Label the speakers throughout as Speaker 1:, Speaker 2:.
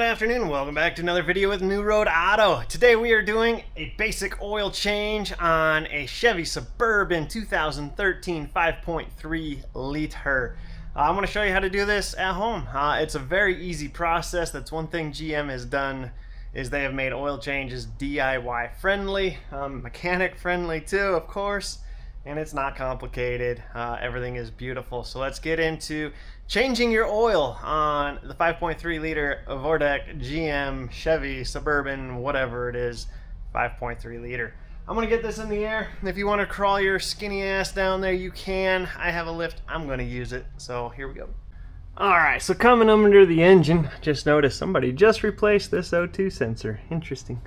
Speaker 1: Good afternoon, welcome back to another video with New Road Auto. Today we are doing a basic oil change on a Chevy Suburban 2013 5.3 liter. I'm going to show you how to do this at home. It's a very easy process. That's one thing GM has done, is they have made oil changes DIY friendly, mechanic friendly too, of course. And it's not complicated. Everything is beautiful. So let's get into changing your oil on the 5.3 liter Vortec GM Chevy Suburban, whatever it is, 5.3 liter. I'm gonna get this in the air. If you want to crawl your skinny ass down there, you can. I have a lift. I'm gonna use it. So here we go. All right, so coming under the engine, just noticed somebody just replaced this O2 sensor. Interesting,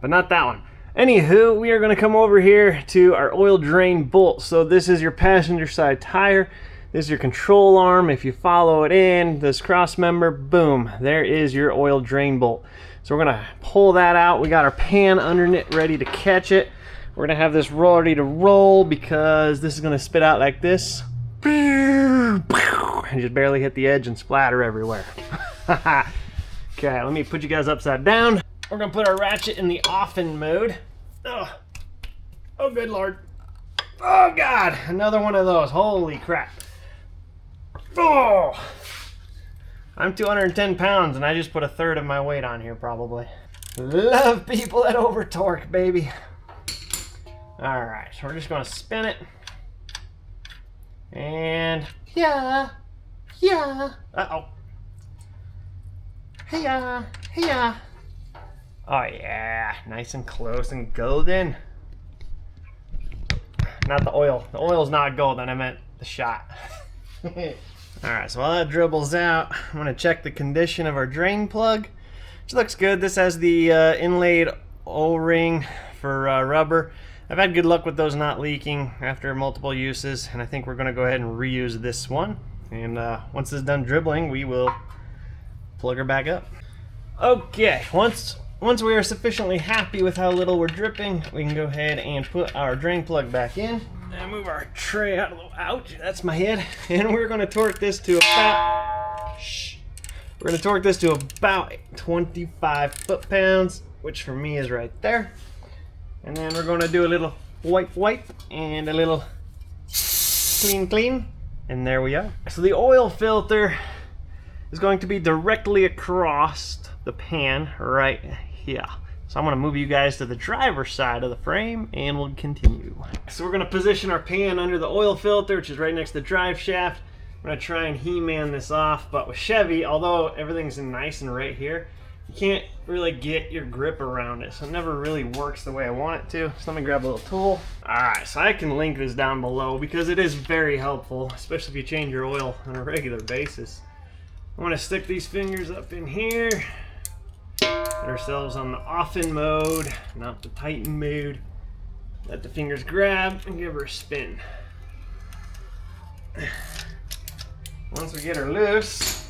Speaker 1: but not that one. Anywho, we are going to come over here to our oil drain bolt. So this is your passenger side tire. This is your control arm. If you follow it in, this cross member, boom, there is your oil drain bolt. So we're going to pull that out. We got our pan underneath ready to catch it. We're going to have this ready to roll because this is going to spit out like this. And just barely hit the edge and splatter everywhere. Okay, let me put you guys upside down. We're going to put our ratchet in the off-in mode. Oh, good Lord. Oh, God. Another one of those. Holy crap. Oh! I'm 210 pounds, and I just put a third of my weight on here, probably. Love people that over-torque, baby. All right, so we're just going to spin it. And, yeah. Uh-oh. Hey-ya. Oh yeah, nice and close and golden. Not the oil. The oil's not golden, I meant the shot. Alright, so while that dribbles out, I'm going to check the condition of our drain plug, which looks good. This has the inlaid O-ring for rubber. I've had good luck with those not leaking after multiple uses, and I think we're going to go ahead and reuse this one. And once it's done dribbling, we will plug her back up. Okay, once we are sufficiently happy with how little we're dripping, we can go ahead and put our drain plug back in and move our tray out of the, ouch, that's my head. And we're going to torque this to about 25 foot-pounds, which for me is right there. And then we're going to do a little wipe and a little clean, and there we are. So the oil filter is going to be directly across the pan right here. So I'm going to move you guys to the driver's side of the frame and we'll continue. So we're going to position our pan under the oil filter, which is right next to the drive shaft. I'm going to try and He-Man this off, but with Chevy, although everything's nice and right here, you can't really get your grip around it, so it never really works the way I want it to. So let me grab a little tool. Alright, so I can link this down below because it is very helpful, especially if you change your oil on a regular basis. I'm going to stick these fingers up in here. Put ourselves on the off-in mode, not the tighten mode. Let the fingers grab and give her a spin. Once we get her loose,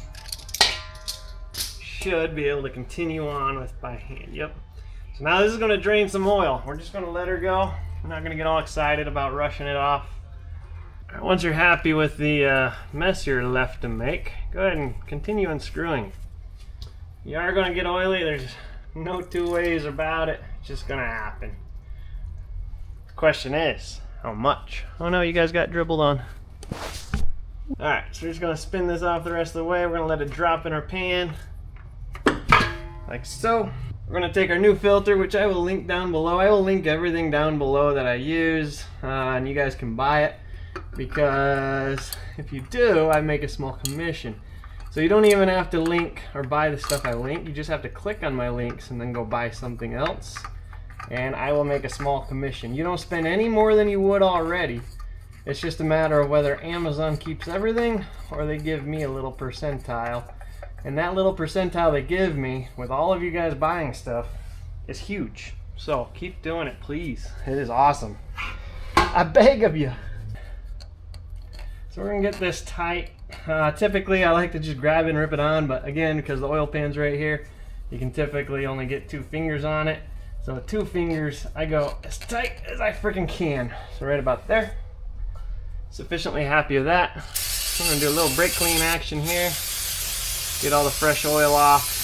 Speaker 1: should be able to continue on with by hand. Yep. So now this is going to drain some oil. We're just going to let her go. We're not going to get all excited about rushing it off. Right, once you're happy with the mess you're left to make, go ahead and continue unscrewing. You are going to get oily. There's no two ways about it. It's just going to happen. The question is, how much? Oh no, you guys got dribbled on. Alright, so we're just going to spin this off the rest of the way. We're going to let it drop in our pan. Like so. We're going to take our new filter, which I will link down below. I will link everything down below that I use, and you guys can buy it. Because if you do, I make a small commission. So you don't even have to link or buy the stuff I link. You just have to click on my links and then go buy something else. And I will make a small commission. You don't spend any more than you would already. It's just a matter of whether Amazon keeps everything or they give me a little percentile. And that little percentile they give me with all of you guys buying stuff is huge. So keep doing it, please. It is awesome. I beg of you. So we're going to get this tight. Typically I like to just grab it and rip it on, but again, because the oil pan's right here, you can typically only get 2 fingers on it. So with 2 fingers, I go as tight as I freaking can. So right about there. Sufficiently happy with that. I'm going to do a little brake clean action here. Get all the fresh oil off.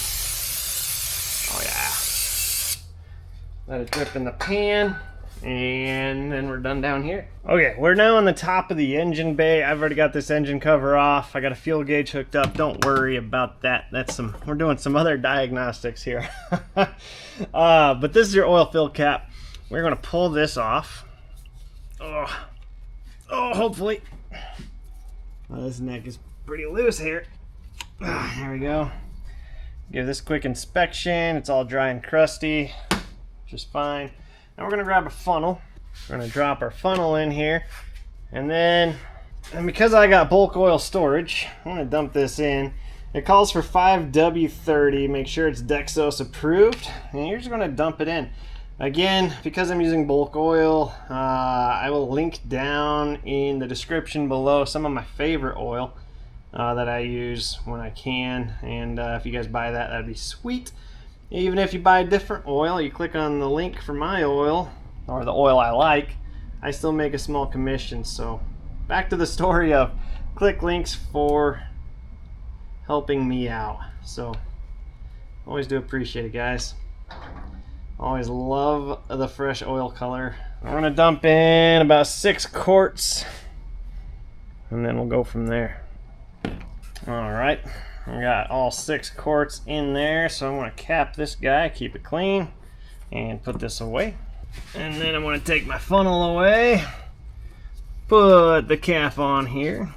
Speaker 1: Oh yeah. Let it drip in the pan. And then we're done down here. Okay, we're now on the top of the engine bay. I've already got this engine cover off. I got a fuel gauge hooked up. Don't worry about that. We're doing some other diagnostics here. But this is your oil fill cap. We're gonna pull this off. Oh, hopefully. This neck is pretty loose here. There we go. Give this a quick inspection. It's all dry and crusty, just fine. Now we're gonna grab a funnel. We're gonna drop our funnel in here. And because I got bulk oil storage, I'm gonna dump this in. It calls for 5W30. Make sure it's Dexos approved. And you're just gonna dump it in. Again, because I'm using bulk oil, I will link down in the description below some of my favorite oil that I use when I can. And if you guys buy that, that'd be sweet. Even if you buy a different oil, you click on the link for my oil, or the oil I like, I still make a small commission. So back to the story of click links for helping me out. So always do appreciate it, guys. Always love the fresh oil color. We're gonna dump in about 6 quarts and then we'll go from there. All right. I got all 6 quarts in there, so I'm going to cap this guy, keep it clean, and put this away. And then I'm going to take my funnel away, put the cap on here.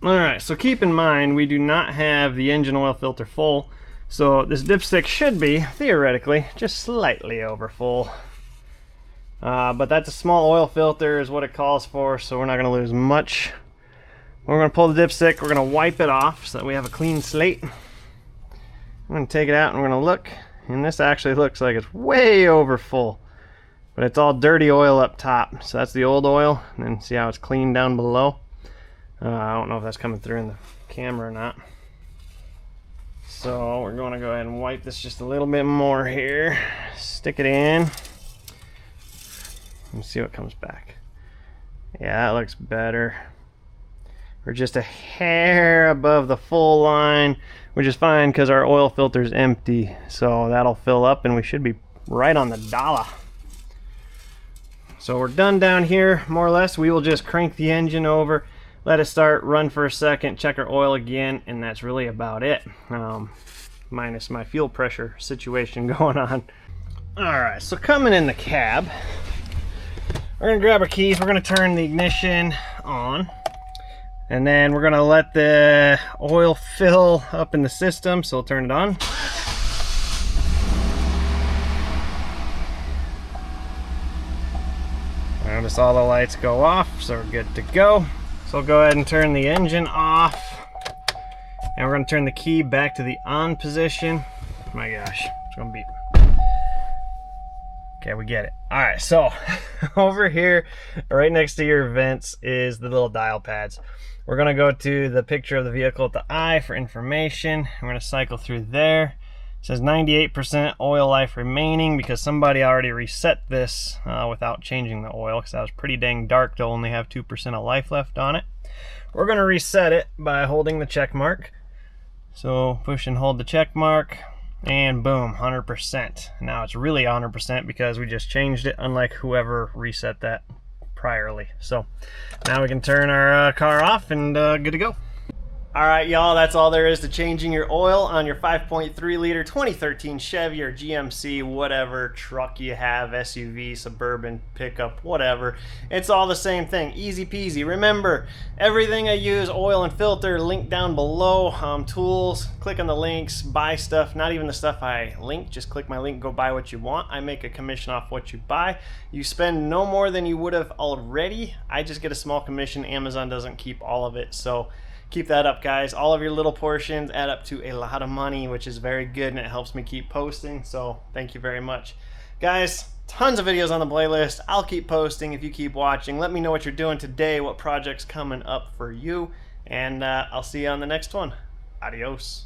Speaker 1: Alright, so keep in mind we do not have the engine oil filter full, so this dipstick should be, theoretically, just slightly over full. But that's a small oil filter is what it calls for, so we're not going to lose much. We're going to pull the dipstick, we're going to wipe it off so that we have a clean slate. I'm going to take it out and we're going to look, and this actually looks like it's way over full. But it's all dirty oil up top, so that's the old oil, and then see how it's clean down below. I don't know if that's coming through in the camera or not. So we're going to go ahead and wipe this just a little bit more here. Stick it in. And see what comes back. Yeah, that looks better. We're just a hair above the full line, which is fine because our oil filter is empty. So that'll fill up and we should be right on the dollar. So we're done down here, more or less. We will just crank the engine over, let it start, run for a second, check our oil again, and that's really about it. Minus my fuel pressure situation going on. Alright, so coming in the cab, we're going to grab our keys, we're going to turn the ignition on. And then we're gonna let the oil fill up in the system, so we'll turn it on. Notice all the lights go off, so we're good to go. So we'll go ahead and turn the engine off. And we're gonna turn the key back to the on position. My gosh, it's gonna beep. Okay, we get it. All right, so over here, right next to your vents is the little dial pads. We're gonna go to the picture of the vehicle with the eye for information. We're gonna cycle through there. It says 98% oil life remaining because somebody already reset this without changing the oil because that was pretty dang dark to only have 2% of life left on it. We're gonna reset it by holding the check mark. So push and hold the check mark and boom, 100%. Now it's really 100% because we just changed it, unlike whoever reset that priorly. So now we can turn our car off and good to go. All right, y'all, that's all there is to changing your oil on your 5.3 liter 2013 Chevy or GMC, whatever truck you have, SUV, Suburban, pickup, whatever. It's all the same thing, easy peasy. Remember, everything I use, oil and filter, link down below. Tools, click on the links, buy stuff, not even the stuff I link, just click my link, go buy what you want. I make a commission off what you buy. You spend no more than you would have already. I just get a small commission. Amazon doesn't keep all of it, so keep that up, guys. All of your little portions add up to a lot of money, which is very good, and it helps me keep posting, so thank you very much. Guys, tons of videos on the playlist. I'll keep posting if you keep watching. Let me know what you're doing today, what project's coming up for you, and I'll see you on the next one. Adios.